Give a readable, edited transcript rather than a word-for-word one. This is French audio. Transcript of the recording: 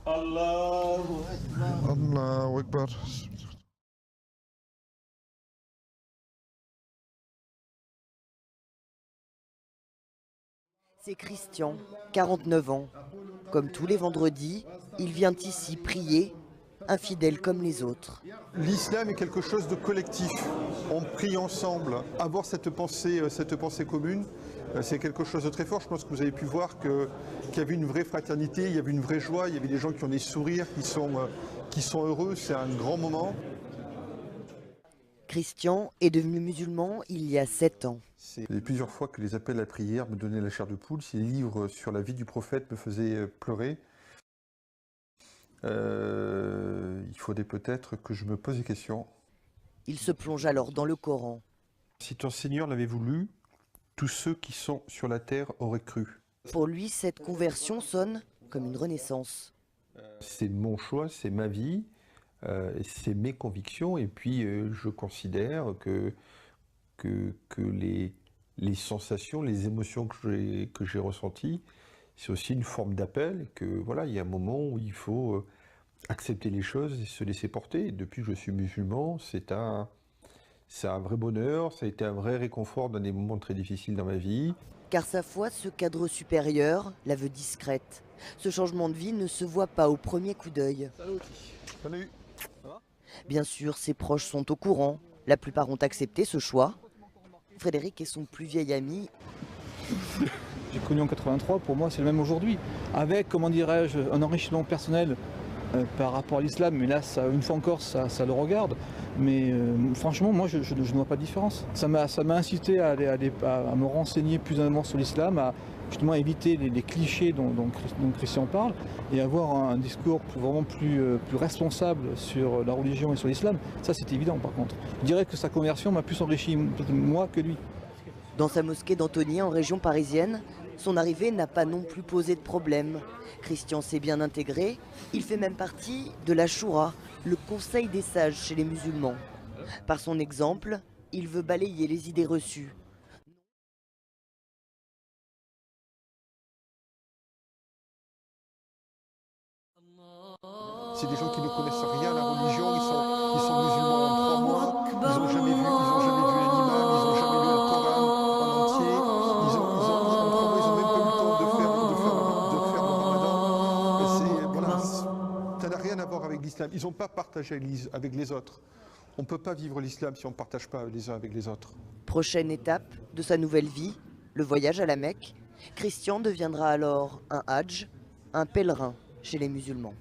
Allahu Akbar. Allahu Akbar. C'est Christian, 49 ans. Comme tous les vendredis, il vient ici prier, infidèle comme les autres. L'islam est quelque chose de collectif. On prie ensemble. Avoir cette pensée commune, c'est quelque chose de très fort. Je pense que vous avez pu voir qu'il y avait une vraie fraternité, il y avait une vraie joie, il y avait des gens qui ont des sourires, qui sont heureux. C'est un grand moment. Christian est devenu musulman il y a 7 ans. Il y a plusieurs fois que les appels à prière me donnaient la chair de poule. Ces livres sur la vie du prophète me faisaient pleurer. Il faudrait peut-être que je me pose des questions. Il se plonge alors dans le Coran. Si ton Seigneur l'avait voulu, tous ceux qui sont sur la terre auraient cru. Pour lui, cette conversion sonne comme une renaissance. C'est mon choix, c'est ma vie, c'est mes convictions. Et puis je considère que les sensations, les émotions que j'ai ressenties, c'est aussi une forme d'appel. Et que voilà, il y a un moment où il faut accepter les choses et se laisser porter. Et depuis que je suis musulman, c'est un vrai bonheur, ça a été un vrai réconfort dans des moments très difficiles dans ma vie. Car sa foi, ce cadre supérieur, la veut discrète. Ce changement de vie ne se voit pas au premier coup d'œil. Salut. Bien sûr, ses proches sont au courant. La plupart ont accepté ce choix. Frédéric est son plus vieil ami. J'ai connu en 83, pour moi c'est le même aujourd'hui. Avec, comment dirais-je, un enrichissement personnel par rapport à l'islam, mais là, ça, une fois encore, ça le regarde. Mais franchement, moi, je ne vois pas de différence. Ça m'a incité à me renseigner plus en amont sur l'islam, à justement éviter les clichés dont Christian parle, et avoir un discours vraiment plus responsable sur la religion et sur l'islam. Ça, c'est évident, par contre. Je dirais que sa conversion m'a plus enrichi, moi, que lui. Dans sa mosquée d'Antony, en région parisienne, son arrivée n'a pas non plus posé de problème. Christian s'est bien intégré, il fait même partie de la Choura, le conseil des sages chez les musulmans. Par son exemple, il veut balayer les idées reçues. C'est des gens qui ne connaissent rien à la religion, ils sont musulmans en 3 mois, ils n'ont jamais vu un imam, ils n'ont jamais lu le Coran en entier, en 3 mois, ils n'ont même pas eu le temps de faire le ramadan. Ça n'a rien à voir avec l'islam, ils n'ont pas partagé avec les autres. On ne peut pas vivre l'islam si on ne partage pas les uns avec les autres. Prochaine étape de sa nouvelle vie, le voyage à la Mecque. Christian deviendra alors un hadj, un pèlerin chez les musulmans.